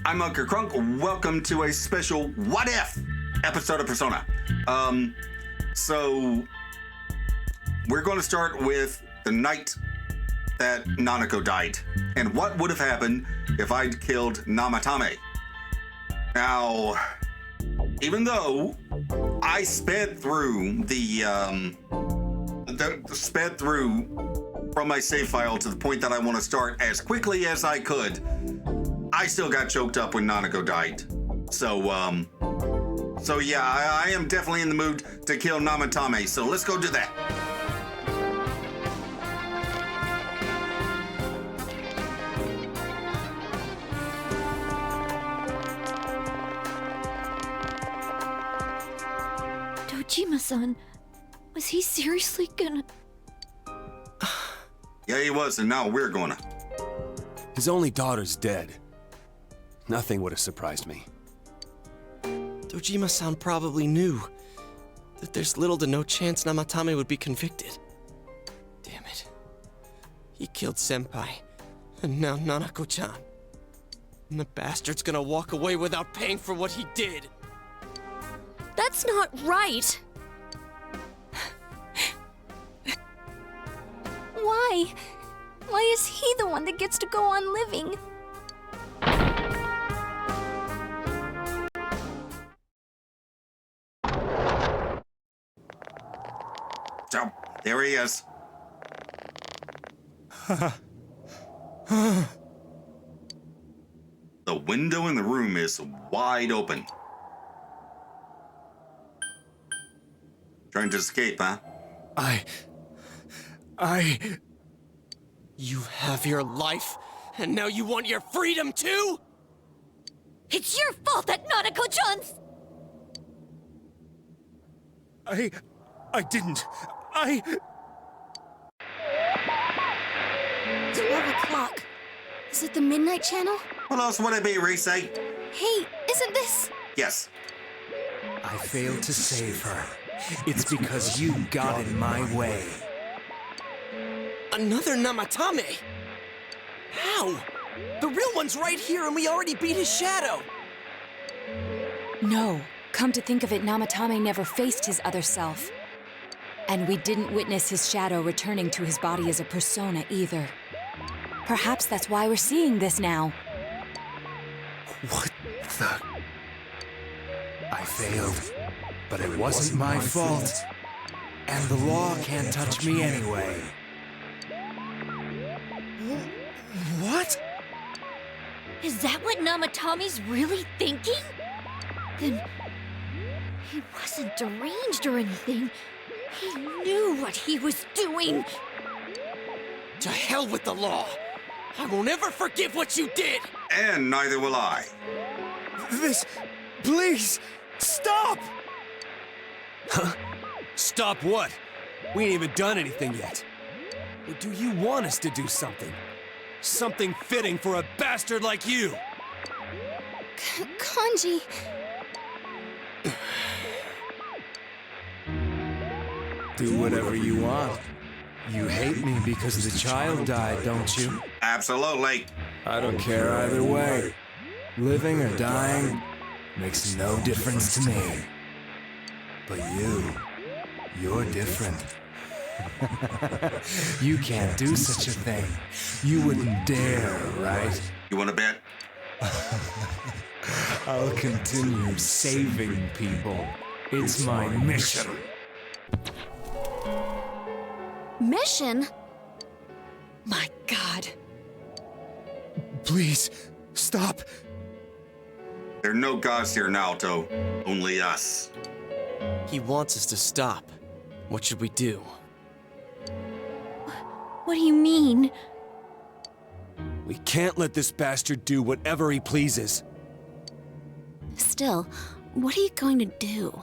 I'm Unca Crunk. Welcome to a special What If episode of Persona. So we're going to start with the night that Nanako died and what would have happened if I'd killed Namatame. Now, even though I sped through sped through from my save file to the point that I want to start as quickly as I could, I still got choked up when Nanako died. So yeah, I am definitely in the mood to kill Namatame. So let's go do that. Dojima-san, was he seriously gonna... Yeah, he was, and now we're gonna. His only daughter's dead. Nothing would have surprised me. Dojima-san probably knew that there's little to no chance Namatame would be convicted. Damn it. He killed Senpai, and now Nanako-chan. And the bastard's gonna walk away without paying for what he did. That's not right! Why? Why is he the one that gets to go on living? So, there he is. The window in the room is wide open. Trying to escape, huh? You have your life, and now you want your freedom too? It's your fault that Nanako-chan's... I didn't. 12 o'clock. Is it the Midnight Channel? What else would it be, Rise? Hey, isn't this... Yes. I failed to save her. It's because you got in my way. Another Namatame? How? The real one's right here and we already beat his shadow! No. Come to think of it, Namatame never faced his other self. And we didn't witness his shadow returning to his body as a persona either. Perhaps that's why we're seeing this now. What the... I failed, but it wasn't my fault. And the law can't touch me anyway. What? Is that what Namatame's really thinking? Then... he wasn't deranged or anything. He knew what he was doing. To hell with the law! I won't ever forgive what you did! And neither will I. This... Please! Stop! Huh? Stop what? We ain't even done anything yet. Or do you want us to do something? Something fitting for a bastard like you! Kanji... Do whatever you want. You hate me because the child died, don't you? Absolutely. I don't care either way. Living or dying makes no difference to me. But you're different. You can't do such a thing. You wouldn't dare, right? You want to bet? I'll continue saving people. It's my mission. Mission? My God. Please, stop! There are no gods here, Naoto. Only us. He wants us to stop. What should we do? What do you mean? We can't let this bastard do whatever he pleases. Still, what are you going to do?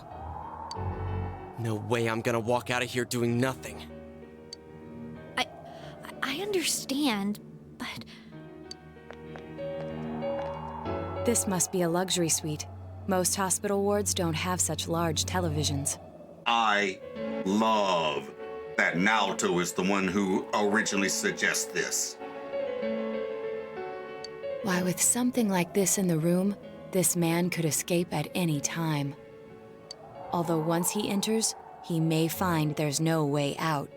No way I'm gonna walk out of here doing nothing. I understand, but... This must be a luxury suite. Most hospital wards don't have such large televisions. I love that Naoto is the one who originally suggests this. Why, with something like this in the room, this man could escape at any time. Although once he enters, he may find there's no way out.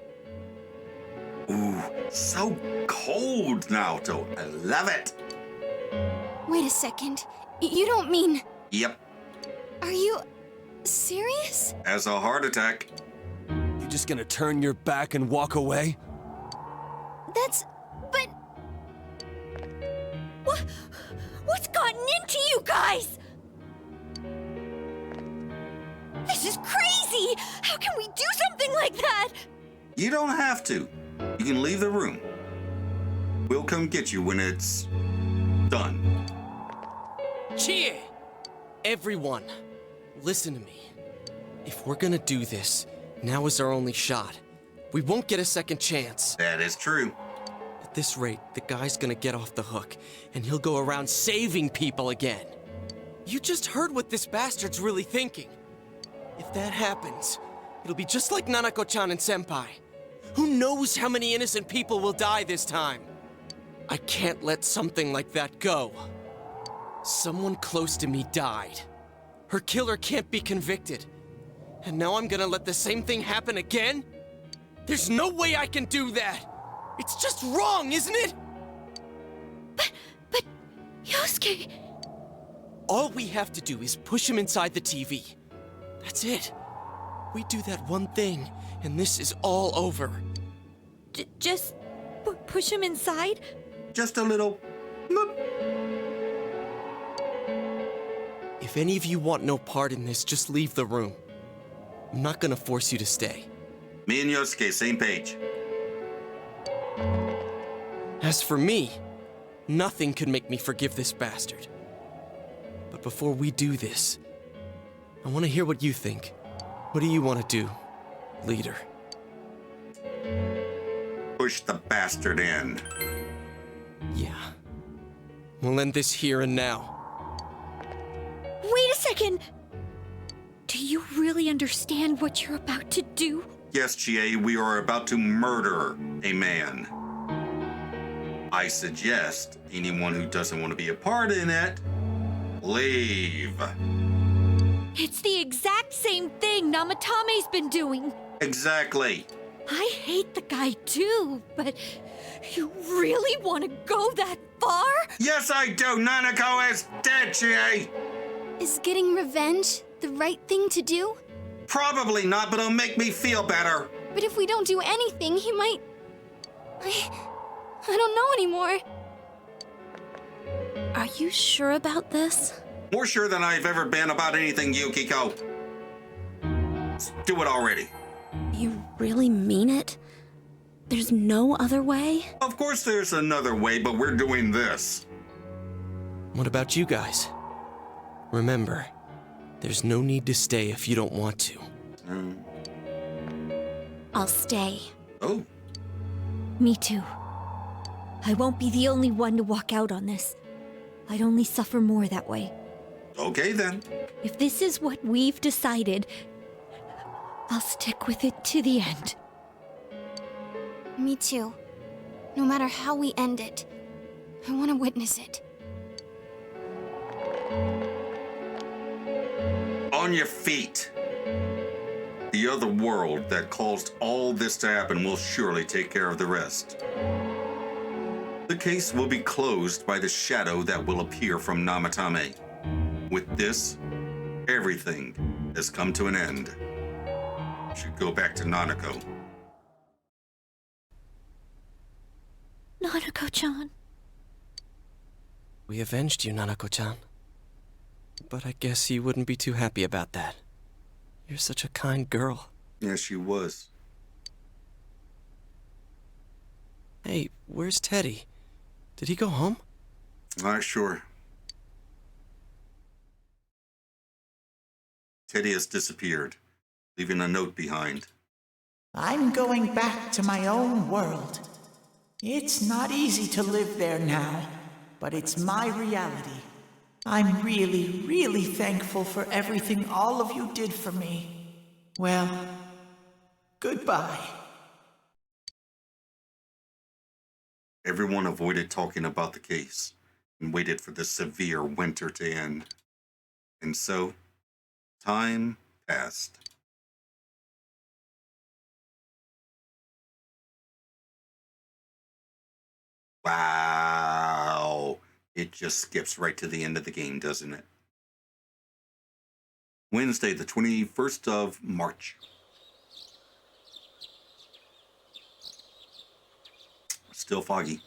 Ooh, so cold, Naoto. I love it. Wait a second. You don't mean... Yep, Are you... serious? as a heart attack. You just gonna turn your back and walk away? But... What's gotten into you guys? This is crazy! How can we do something like that? You don't have to. You can leave the room. We'll come get you when it's done. Chie! Everyone, listen to me. If we're gonna do this, now is our only shot. We won't get a second chance. That is true. At this rate, the guy's gonna get off the hook, and he'll go around saving people again. You just heard what this bastard's really thinking. If that happens, it'll be just like Nanako-chan and Senpai. Who knows how many innocent people will die this time? I can't let something like that go. Someone close to me died. Her killer can't be convicted. And now I'm gonna let the same thing happen again? There's no way I can do that! It's just wrong, isn't it? But... Yosuke... All we have to do is push him inside the TV. That's it. We do that one thing, and this is all over. Just... push him inside? Just a little... Bloop. If any of you want no part in this, just leave the room. I'm not gonna force you to stay. Me and Yosuke, same page. As for me, nothing could make me forgive this bastard. But before we do this, I want to hear what you think. What do you want to do, leader? Push the bastard in. Yeah. We'll end this here and now. Wait a second! Do you really understand what you're about to do? Yes, Chie, we are about to murder a man. I suggest anyone who doesn't want to be a part in it, leave. It's the exact same thing Namatame's been doing. Exactly. I hate the guy too, but you really want to go that far? Yes, I do. Nanako is dead, Chie. Is getting revenge the right thing to do? Probably not, but it'll make me feel better. But if we don't do anything, he might... I don't know anymore. Are you sure about this? More sure than I've ever been about anything, Yukiko. Let's do it already. You really mean it? There's no other way? Of course there's another way, but we're doing this. What about you guys? Remember, there's no need to stay if you don't want to. I'll stay. Oh, Me too. I won't be the only one to walk out on this. I'd only suffer more that way. okay then. If this is what we've decided, I'll stick with it to the end. Me too. No matter how we end it, I want to witness it. On your feet. The other world that caused all this to happen will surely take care of the rest. The case will be closed by the shadow that will appear from Namatame. With this, everything has come to an end. We should go back to Nanako. Nanako-chan. We avenged you, Nanako-chan. But I guess you wouldn't be too happy about that. You're such a kind girl. Yes, she was. Hey, where's Teddy? Did he go home? Not sure. Teddy has disappeared, leaving a note behind. I'm going back to my own world. It's not easy to live there now, but it's my reality. I'm really, really thankful for everything all of you did for me. Well, goodbye. Everyone avoided talking about the case. and waited for the severe winter to end. And so, time passed. Wow. It just skips right to the end of the game, doesn't it? Wednesday, the 21st of March. Still foggy.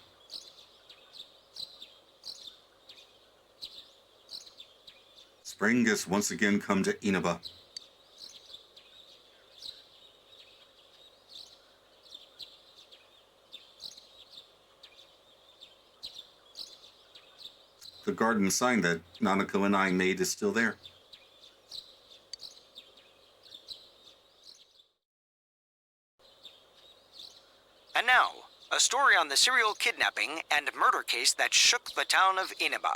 Spring has once again come to Inaba. The garden sign that Nanako and I made is still there. And now, a story on the serial kidnapping and murder case that shook the town of Inaba.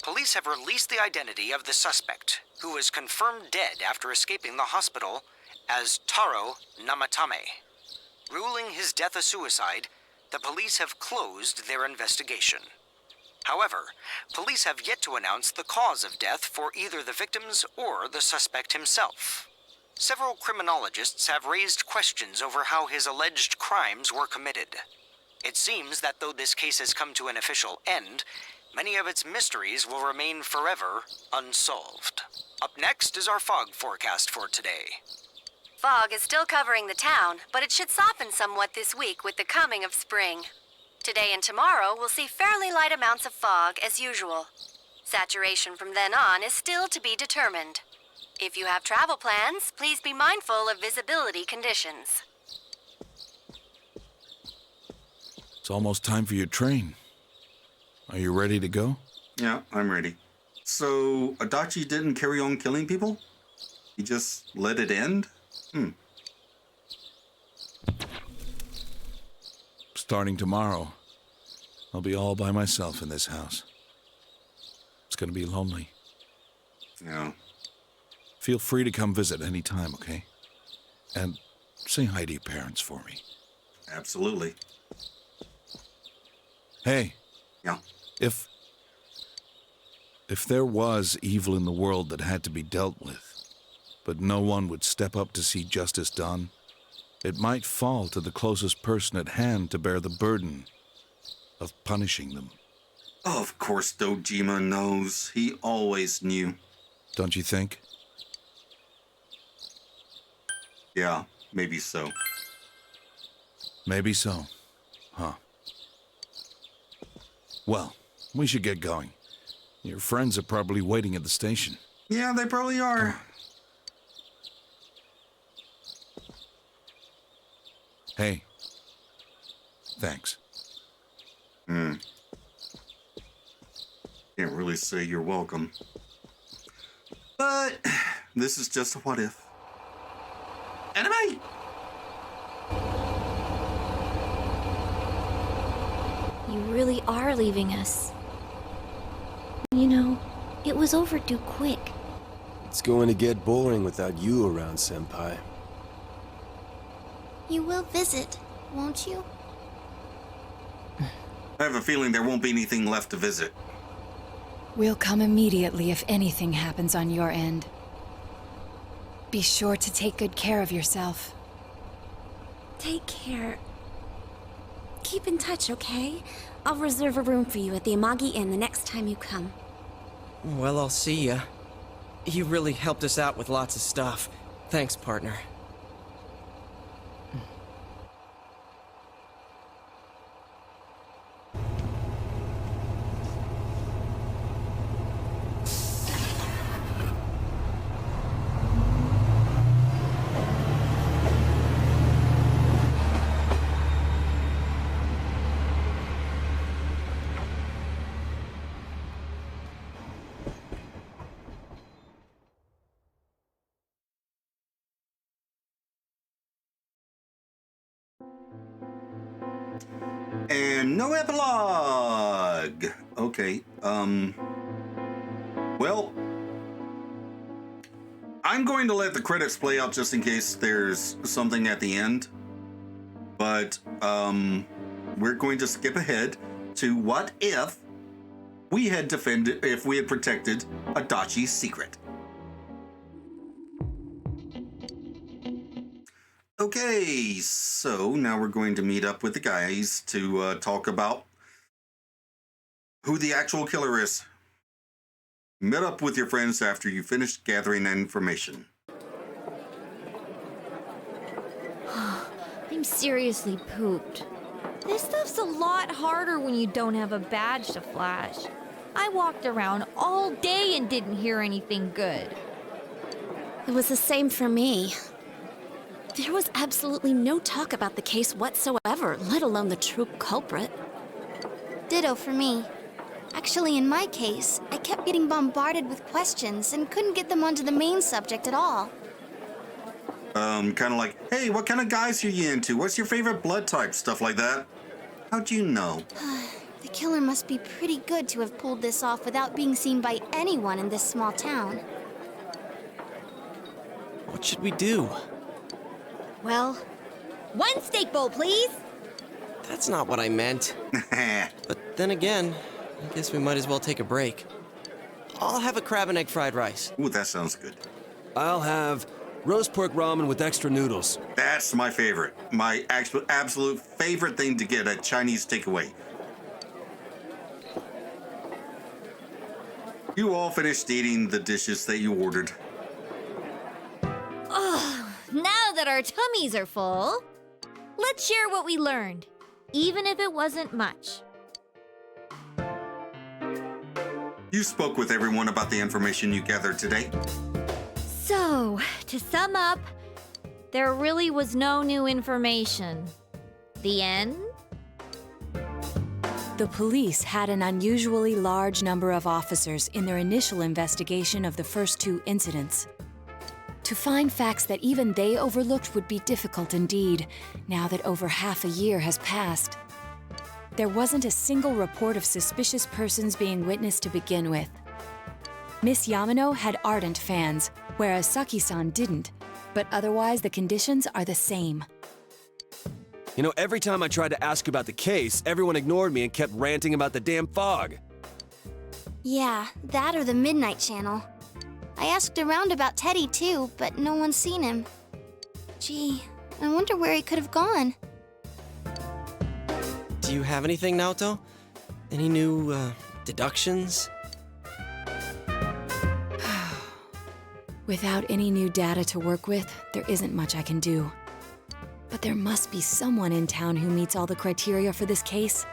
Police have released the identity of the suspect, who was confirmed dead after escaping the hospital, as Taro Namatame. Ruling his death a suicide, the police have closed their investigation. However, police have yet to announce the cause of death for either the victims or the suspect himself. Several criminologists have raised questions over how his alleged crimes were committed. It seems that though this case has come to an official end, many of its mysteries will remain forever unsolved. Up next is our fog forecast for today. Fog is still covering the town, but it should soften somewhat this week with the coming of spring. Today and tomorrow we'll see fairly light amounts of fog as usual. Saturation from then on is still to be determined. If you have travel plans, please be mindful of visibility conditions. It's almost time for your train. Are you ready to go? Yeah, I'm ready. So, Adachi didn't carry on killing people? He just let it end? Starting tomorrow, I'll be all by myself in this house. It's gonna be lonely. Yeah. Feel free to come visit any time, okay? And say hi to your parents for me. Absolutely. Hey, Yeah. if there was evil in the world that had to be dealt with, but no one would step up to see justice done, it might fall to the closest person at hand to bear the burden of punishing them. Of course Dojima knows. He always knew. Don't you think? Yeah, maybe so. Maybe so. Huh. Well, we should get going. Your friends are probably waiting at the station. Yeah, they probably are. Hey. Thanks. Can't really say you're welcome. But this is just a what if. Anime! You really are leaving us. You know, it was overdue quick. It's going to get boring without you around, Senpai. You will visit, won't you? I have a feeling there won't be anything left to visit. We'll come immediately if anything happens on your end. Be sure to take good care of yourself. Take care. Keep in touch, okay? I'll reserve a room for you at the Amagi Inn the next time you come. Well, I'll see ya. You really helped us out with lots of stuff. Thanks, partner. And no epilogue! Okay, well, I'm going to let the credits play out just in case there's something at the end. But, we're going to skip ahead to what if we had protected Adachi's secret. Okay, so now we're going to meet up with the guys to talk about who the actual killer is. Meet up with your friends after you finished gathering that information. I'm seriously pooped. This stuff's a lot harder when you don't have a badge to flash. I walked around all day and didn't hear anything good. It was the same for me. There was absolutely no talk about the case whatsoever, let alone the true culprit. Ditto for me. Actually, in my case, I kept getting bombarded with questions and couldn't get them onto the main subject at all. Kind of like, hey, what kind of guys are you into? What's your favorite blood type? Stuff like that. How'd you know? The killer must be pretty good to have pulled this off without being seen by anyone in this small town. What should we do? Well, one steak bowl, please. That's not what I meant. But then again, I guess we might as well take a break. I'll have a crab and egg fried rice. Ooh, that sounds good. I'll have roast pork ramen with extra noodles. That's my favorite. My absolute favorite thing to get at Chinese takeaway. You all finished eating the dishes that you ordered. Now that our tummies are full, let's share what we learned, even if it wasn't much. You spoke with everyone about the information you gathered today. So, to sum up, there really was no new information. The end? The police had an unusually large number of officers in their initial investigation of the first two incidents. To find facts that even they overlooked would be difficult indeed, now that over half a year has passed. There wasn't a single report of suspicious persons being witnessed to begin with. Miss Yamano had ardent fans, whereas Saki-san didn't, but otherwise the conditions are the same. You know, every time I tried to ask about the case, everyone ignored me and kept ranting about the damn fog. Yeah, that or the Midnight Channel. I asked around about Teddy too, but no one's seen him. Gee, I wonder where he could have gone. Do you have anything, Naoto? Any new, deductions? Without any new data to work with, there isn't much I can do. But there must be someone in town who meets all the criteria for this case.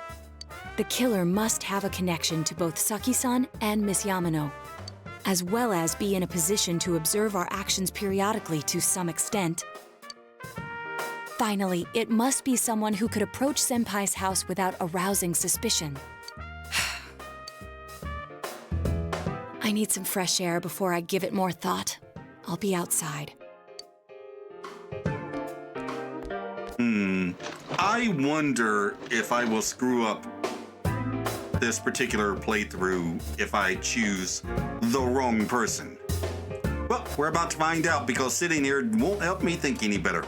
The killer must have a connection to both Saki-san and Miss Yamano, as well as be in a position to observe our actions periodically to some extent. Finally, it must be someone who could approach Senpai's house without arousing suspicion. I need some fresh air before I give it more thought. I'll be outside. I wonder if I will screw up this particular playthrough if I choose the wrong person. Well, we're about to find out because sitting here won't help me think any better.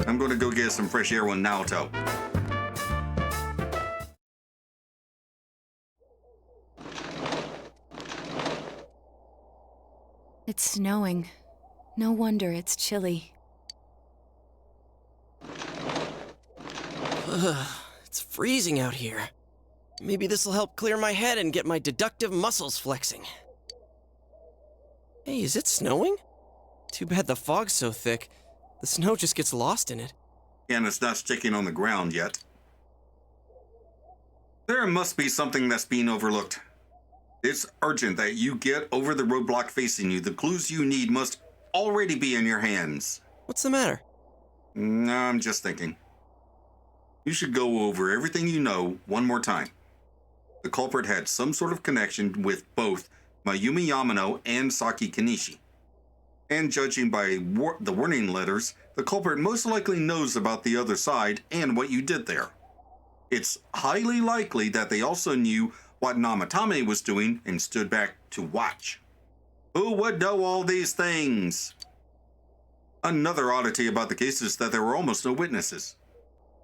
I'm going to go get some fresh air with Naoto. It's snowing. No wonder it's chilly. It's freezing out here. Maybe this'll help clear my head and get my deductive muscles flexing. Hey, is it snowing? Too bad the fog's so thick. The snow just gets lost in it. And it's not sticking on the ground yet. There must be something that's being overlooked. It's urgent that you get over the roadblock facing you. The clues you need must already be in your hands. What's the matter? No, I'm just thinking. You should go over everything you know one more time. The culprit had some sort of connection with both Mayumi Yamano and Saki Kenishi. And judging by the warning letters, the culprit most likely knows about the other side and what you did there. It's highly likely that they also knew what Namatame was doing and stood back to watch. Who would know all these things? Another oddity about the case is that there were almost no witnesses.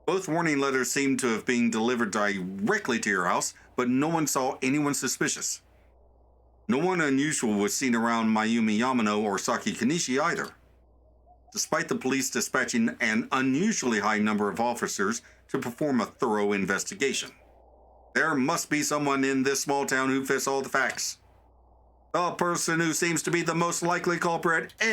Both warning letters seem to have been delivered directly to your house, but no one saw anyone suspicious. No one unusual was seen around Mayumi Yamano or Saki Kanishi either. Despite the police dispatching an unusually high number of officers to perform a thorough investigation, there must be someone in this small town who fits all the facts. The person who seems to be the most likely culprit is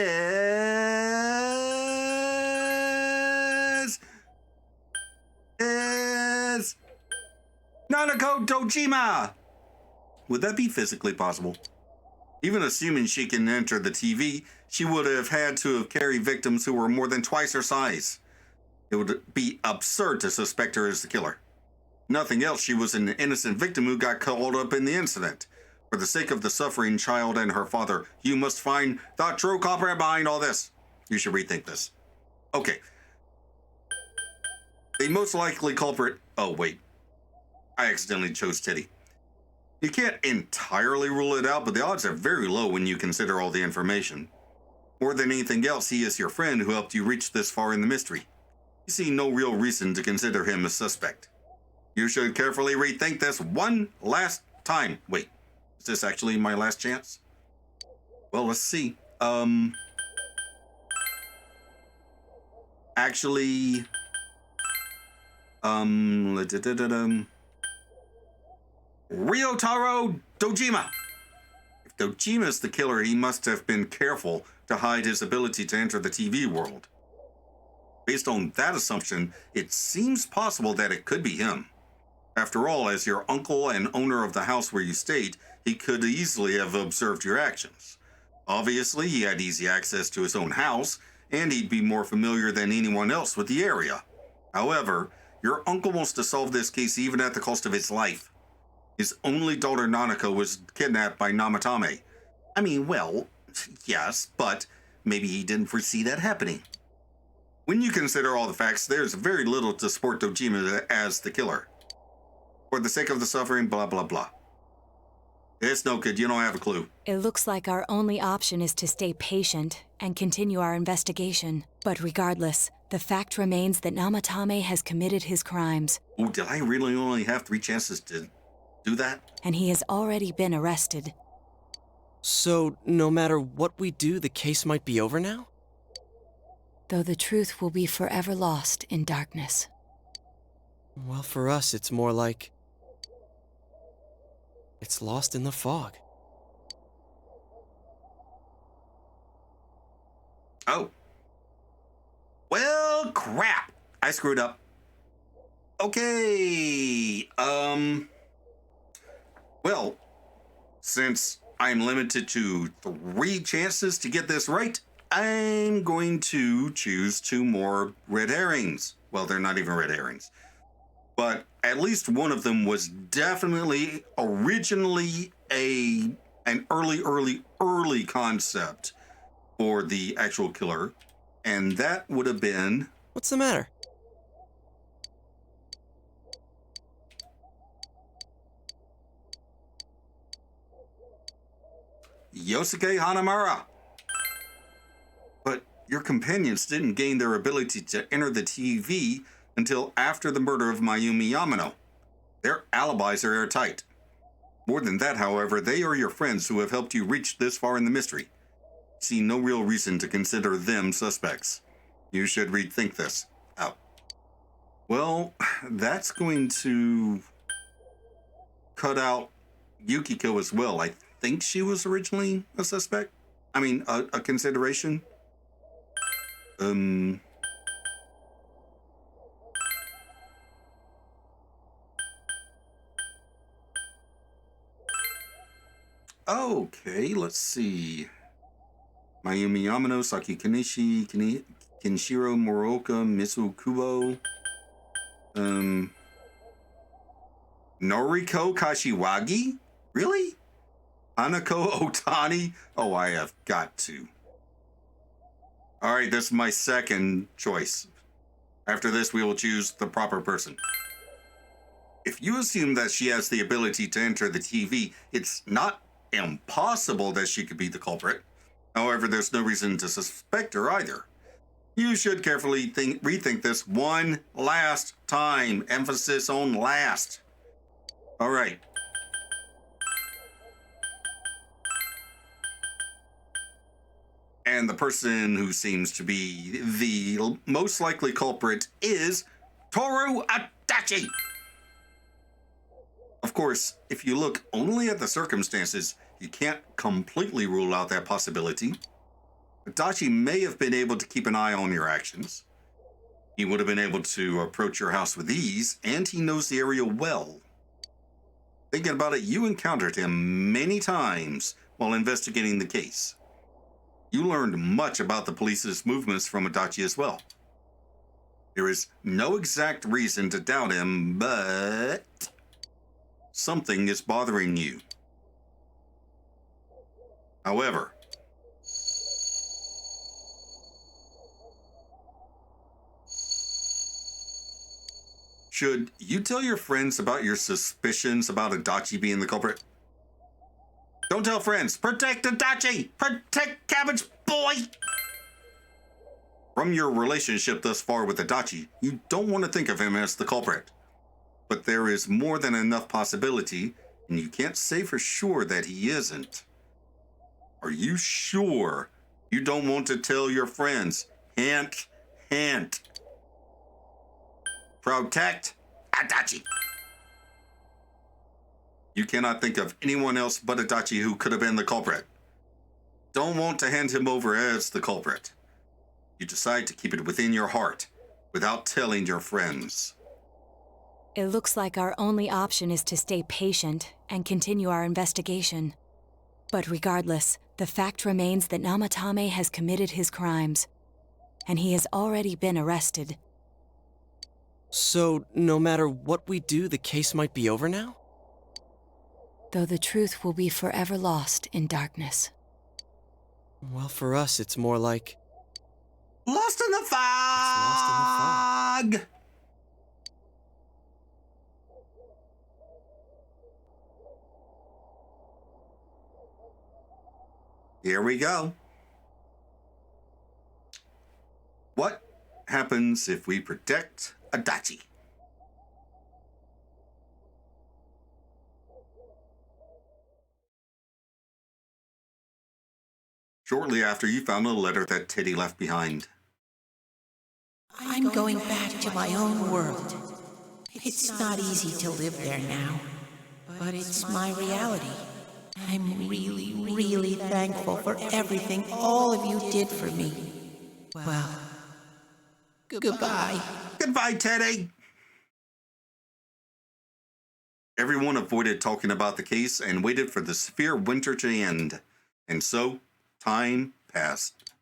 Nanako Dojima! Would that be physically possible? Even assuming she can enter the TV, she would have had to have carried victims who were more than twice her size. It would be absurd to suspect her as the killer. Nothing else, she was an innocent victim who got caught up in the incident. For the sake of the suffering child and her father, you must find the true culprit behind all this. You should rethink this. Okay. The most likely culprit... Oh, wait. I accidentally chose Teddy. You can't entirely rule it out, but the odds are very low when you consider all the information. More than anything else, he is your friend who helped you reach this far in the mystery. You see no real reason to consider him a suspect. You should carefully rethink this one last time. Wait, is this actually my last chance? Well, let's see. Actually... Ryotaro Dojima! If Dojima is the killer, he must have been careful to hide his ability to enter the TV world. Based on that assumption, it seems possible that it could be him. After all, as your uncle and owner of the house where you stayed, he could easily have observed your actions. Obviously, he had easy access to his own house, and he'd be more familiar than anyone else with the area. However, your uncle wants to solve this case even at the cost of his life. His only daughter Nanako was kidnapped by Namatame. I mean, well, yes, but maybe he didn't foresee that happening. When you consider all the facts, there's very little to support Dojima as the killer. For the sake of the suffering, blah, blah, blah. It's no good, you don't have a clue. It looks like our only option is to stay patient and continue our investigation. But regardless, the fact remains that Namatame has committed his crimes. Oh, did I really only have 3 chances to do that? And he has already been arrested. So, no matter what we do, the case might be over now? Though the truth will be forever lost in darkness. Well, for us, it's more like... it's lost in the fog. Oh. Well, crap. I screwed up. Okay. Well, since I'm limited to 3 chances to get this right, I'm going to choose 2 more red herrings. Well, they're not even red herrings. But at least one of them was definitely originally an early concept for the actual killer. And that would have been... What's the matter? Yosuke Hanamura. But your companions didn't gain their ability to enter the TV until after the murder of Mayumi Yamano. Their alibis are airtight. More than that, however, they are your friends who have helped you reach this far in the mystery. See no real reason to consider them suspects. You should rethink this. Oh. Well, that's going to cut out Yukiko as well. I think she was originally a suspect. I mean, a consideration. Okay, let's see. Mayumi Yamano, Saki Kanishi, Kenshiro Moroka, Mitsu Kubo. Noriko Kashiwagi? Really? Hanako Otani? Oh, I have got to. All right, this is my second choice. After this, we will choose the proper person. If you assume that she has the ability to enter the TV, it's not impossible that she could be the culprit. However, there's no reason to suspect her either. You should carefully rethink this one last time. Emphasis on last. All right. And the person who seems to be the most likely culprit is Toru Adachi. Of course, if you look only at the circumstances, you can't completely rule out that possibility. Adachi may have been able to keep an eye on your actions. He would have been able to approach your house with ease, and he knows the area well. Thinking about it, you encountered him many times while investigating the case. You learned much about the police's movements from Adachi as well. There is no exact reason to doubt him, but something is bothering you. However, should you tell your friends about your suspicions about Adachi being the culprit? Don't tell friends. Protect Adachi! Protect Cabbage Boy! From your relationship thus far with Adachi, you don't want to think of him as the culprit. But there is more than enough possibility, and you can't say for sure that he isn't. Are you sure you don't want to tell your friends? Hint, hint. Protect Adachi. You cannot think of anyone else but Adachi who could have been the culprit. Don't want to hand him over as the culprit. You decide to keep it within your heart without telling your friends. It looks like our only option is to stay patient and continue our investigation. But regardless, the fact remains that Namatame has committed his crimes, and he has already been arrested. So, no matter what we do, the case might be over now? Though the truth will be forever lost in darkness. Well, for us, it's more like... Lost in the fog! Here we go. What happens if we protect Adachi? Shortly after, you found a letter that Teddy left behind. I'm going back to my own world. It's not easy to live there now, but it's my reality. I'm really, really thankful for everything all of you did for me. Well, goodbye. Goodbye, Teddy. Everyone avoided talking about the case and waited for the severe winter to end. And so, time passed.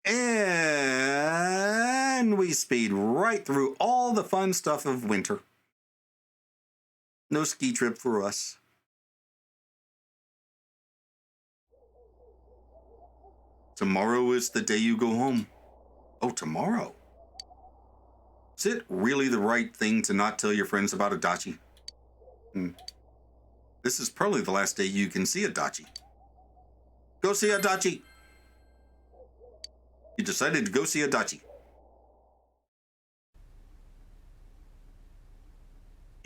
And we speed right through all the fun stuff of winter. No ski trip for us. Tomorrow is the day you go home. Oh, tomorrow. Is it really the right thing to not tell your friends about Adachi? This is probably the last day you can see Adachi. Go see Adachi. You decided to go see Adachi.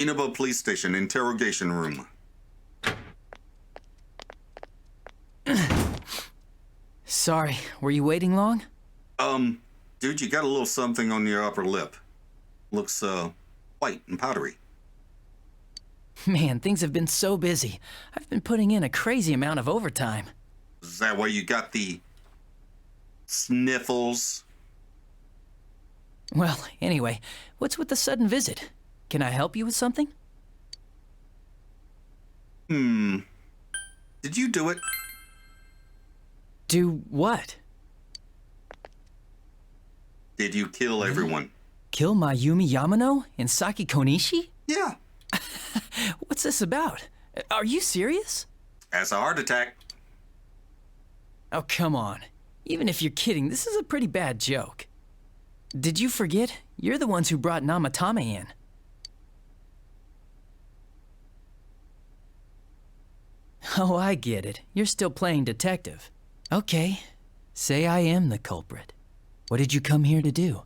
Inaba Police Station, interrogation room. Sorry, were you waiting long? Dude, you got a little something on your upper lip. Looks, white and powdery. Man, things have been so busy. I've been putting in a crazy amount of overtime. Is that why you got the sniffles? Well, anyway, what's with the sudden visit? Can I help you with something? Did you do it? Do what? Did you kill everyone? Kill Mayumi Yamano and Saki Konishi? Yeah. What's this about? Are you serious? That's a heart attack. Oh, come on. Even if you're kidding, this is a pretty bad joke. Did you forget? You're the ones who brought Namatame in. Oh, I get it. You're still playing detective. Okay. Say I am the culprit. What did you come here to do?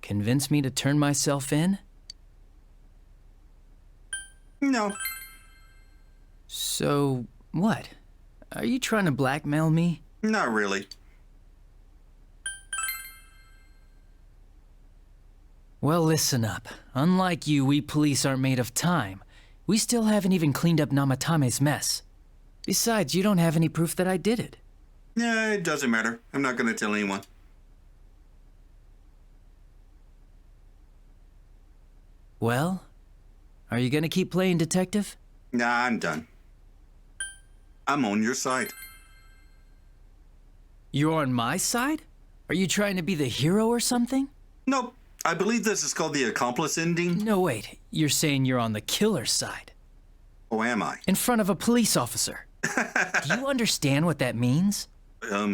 Convince me to turn myself in? No. So, what? Are you trying to blackmail me? Not really. Well, listen up. Unlike you, we police aren't made of time. We still haven't even cleaned up Namatame's mess. Besides, you don't have any proof that I did it. Yeah, it doesn't matter. I'm not gonna tell anyone. Well, are you gonna keep playing detective? Nah, I'm done. I'm on your side. You're on my side? Are you trying to be the hero or something? Nope. I believe this is called the accomplice ending. No, wait. You're saying you're on the killer's side. Oh, am I? In front of a police officer. Do you understand what that means?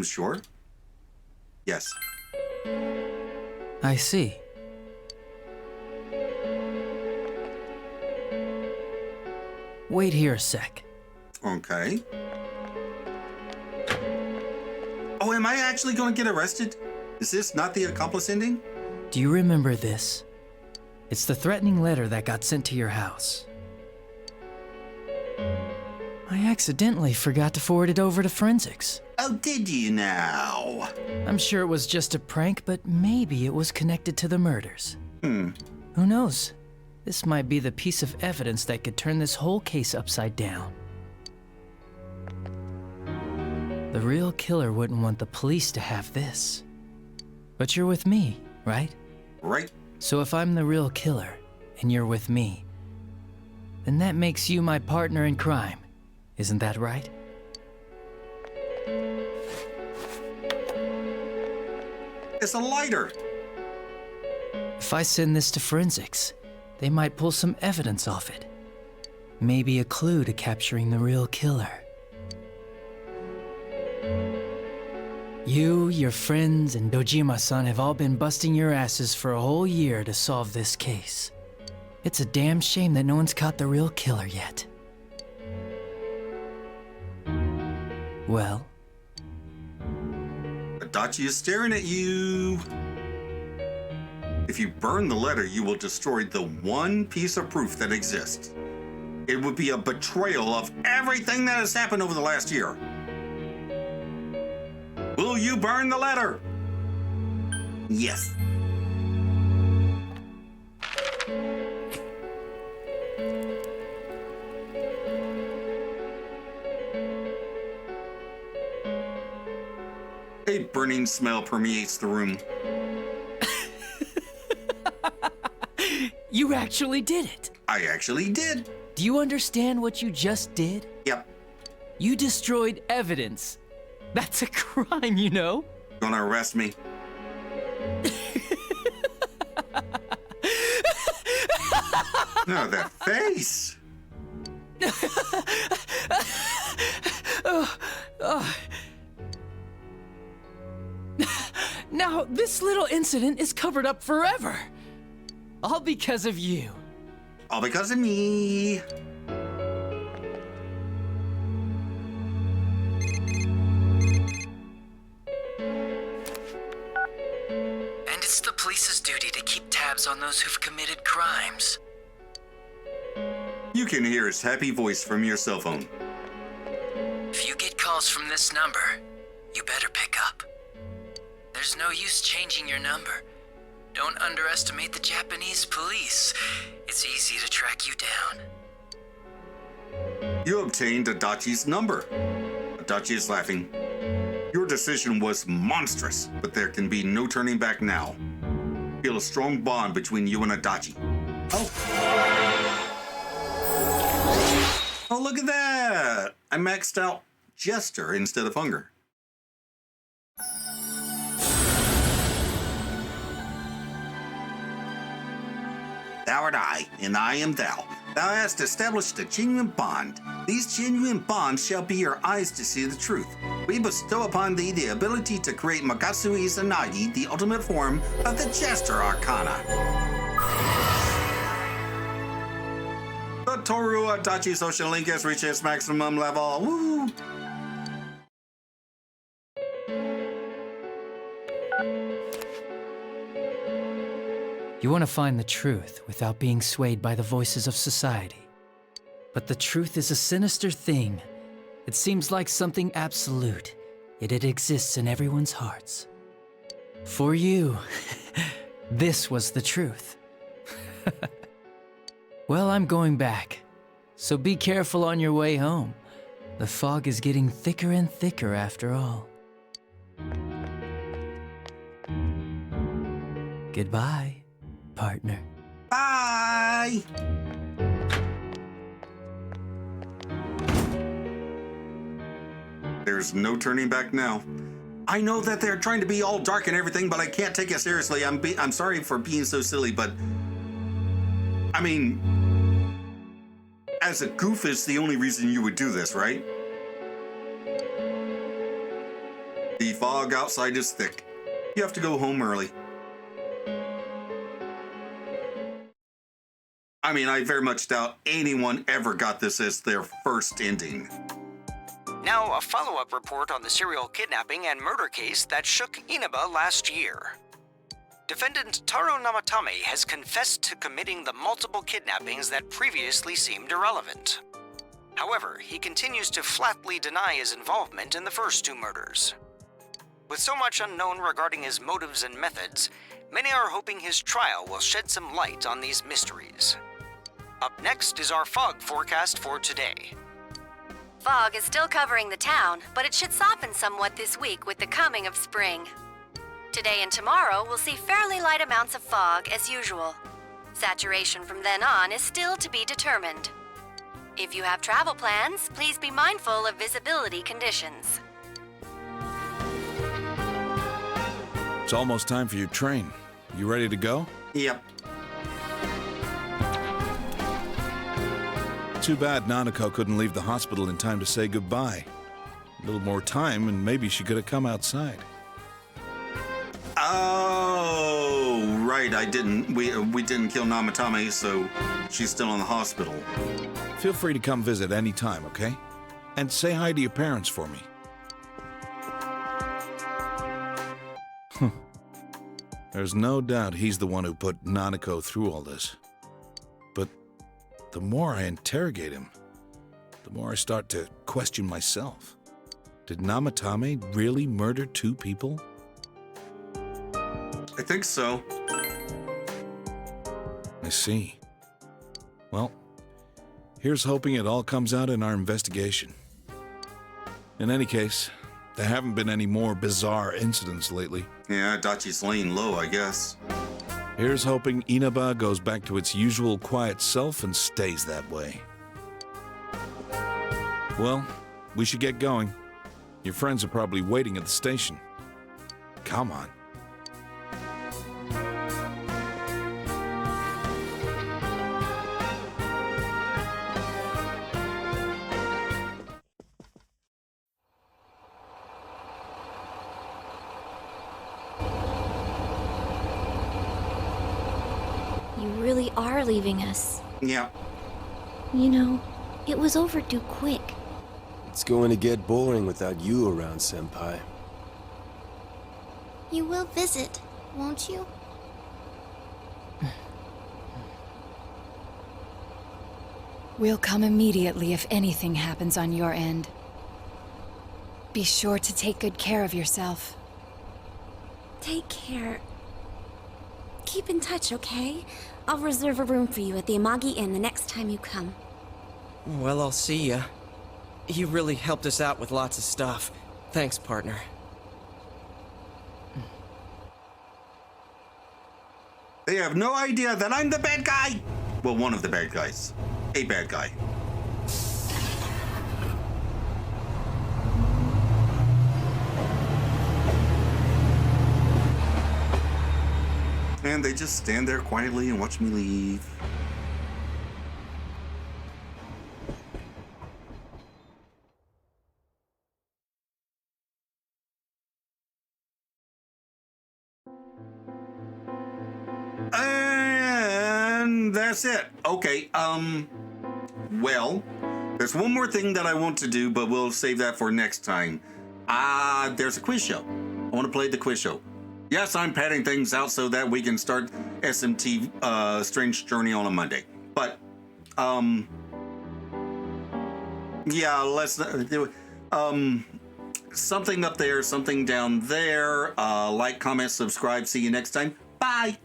Sure. Yes. I see. Wait here a sec. Okay. Oh, am I actually going to get arrested? Is this not the accomplice ending? Do you remember this? It's the threatening letter that got sent to your house. I accidentally forgot to forward it over to forensics. Oh, did you now? I'm sure it was just a prank, but maybe it was connected to the murders. Who knows? This might be the piece of evidence that could turn this whole case upside down. The real killer wouldn't want the police to have this. But you're with me, right? Right. So if I'm the real killer, and you're with me, then that makes you my partner in crime. Isn't that right? It's a lighter. If I send this to forensics, they might pull some evidence off it. Maybe a clue to capturing the real killer. You, your friends, and Dojima-san have all been busting your asses for a whole year to solve this case. It's a damn shame that no one's caught the real killer yet. Well? Adachi is staring at you. If you burn the letter, you will destroy the one piece of proof that exists. It would be a betrayal of everything that has happened over the last year. Will you burn the letter? Yes. A burning smell permeates the room. You actually did it! I actually did. Do you understand what you just did? Yep. You destroyed evidence. That's a crime, you know? Gonna arrest me? No, that face. Now, this little incident is covered up forever. All because of you. All because of me. And it's the police's duty to keep tabs on those who've committed crimes. You can hear his happy voice from your cell phone. If you get calls from this number, you better pick up. There's no use changing your number. Don't underestimate the Japanese police. It's easy to track you down. You obtained Adachi's number. Adachi is laughing. Your decision was monstrous, but there can be no turning back now. Feel a strong bond between you and Adachi. Oh. Oh, look at that! I maxed out Jester instead of Hunger. Thou art I, and I am thou. Thou hast established a genuine bond. These genuine bonds shall be your eyes to see the truth. We bestow upon thee the ability to create Magatsu Izanagi, the ultimate form of the Jester Arcana. The Toru Adachi social link has reached its maximum level. Woo! You want to find the truth without being swayed by the voices of society. But the truth is a sinister thing. It seems like something absolute, yet it exists in everyone's hearts. For you, this was the truth. Well, I'm going back, so be careful on your way home. The fog is getting thicker and thicker after all. Goodbye, partner. Bye! There's no turning back now. I know that they're trying to be all dark and everything, but I can't take it seriously. I'm sorry for being so silly, but I mean, as a goof, it's the only reason you would do this, right? The fog outside is thick. You have to go home early. I mean, I very much doubt anyone ever got this as their first ending. Now, a follow-up report on the serial kidnapping and murder case that shook Inaba last year. Defendant Taro Namatame has confessed to committing the multiple kidnappings that previously seemed irrelevant. However, he continues to flatly deny his involvement in the first two murders. With so much unknown regarding his motives and methods, many are hoping his trial will shed some light on these mysteries. Up next is our fog forecast for today. Fog is still covering the town, but it should soften somewhat this week with the coming of spring. Today and tomorrow will see fairly light amounts of fog as usual. Saturation from then on is still to be determined. If you have travel plans, please be mindful of visibility conditions. It's almost time for your train. You ready to go? Yep. Too bad Nanako couldn't leave the hospital in time to say goodbye. A little more time and maybe she could have come outside. Oh, right. We didn't kill Namatame, so she's still in the hospital. Feel free to come visit any time, okay? And say hi to your parents for me. There's no doubt he's the one who put Nanako through all this. But the more I interrogate him, the more I start to question myself. Did Namatame really murder two people? I think so. I see. Well, here's hoping it all comes out in our investigation. In any case, there haven't been any more bizarre incidents lately. Yeah, Dachi's laying low, I guess. Here's hoping Inaba goes back to its usual quiet self and stays that way. Well, we should get going. Your friends are probably waiting at the station. Come on. You really are leaving us. Yeah. You know, it was overdue quick. It's going to get boring without you around, Senpai. You will visit, won't you? We'll come immediately if anything happens on your end. Be sure to take good care of yourself. Take care. Keep in touch, okay? I'll reserve a room for you at the Amagi Inn the next time you come. Well, I'll see ya. You really helped us out with lots of stuff. Thanks, partner. They have no idea that I'm the bad guy. Well, one of the bad guys. A bad guy. And they just stand there quietly and watch me leave. And that's it. Okay, well, there's one more thing that I want to do, but we'll save that for next time. There's a quiz show. I want to play the quiz show. Yes, I'm padding things out so that we can start SMT Strange Journey on a Monday. But yeah, let's something up there, something down there. Like, comment, subscribe. See you next time. Bye.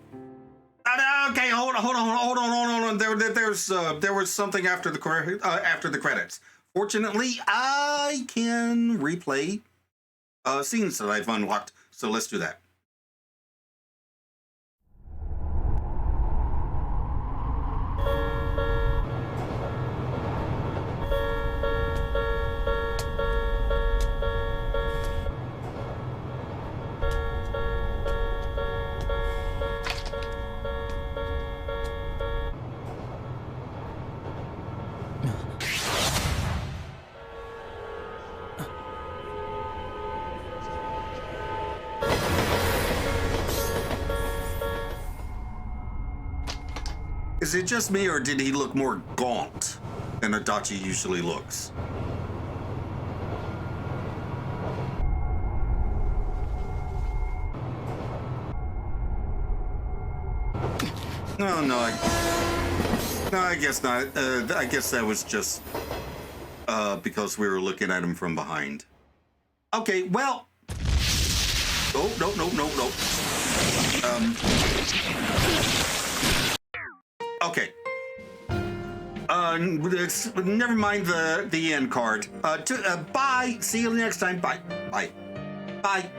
Okay, hold on. There was something after the credits. Fortunately, I can replay scenes that I've unlocked. So let's do that. Is it just me, or did he look more gaunt than Adachi usually looks? No, I guess not. I guess that was just because we were looking at him from behind. Okay, well. Oh, no. Okay. Never mind the end card. Bye. See you next time. Bye.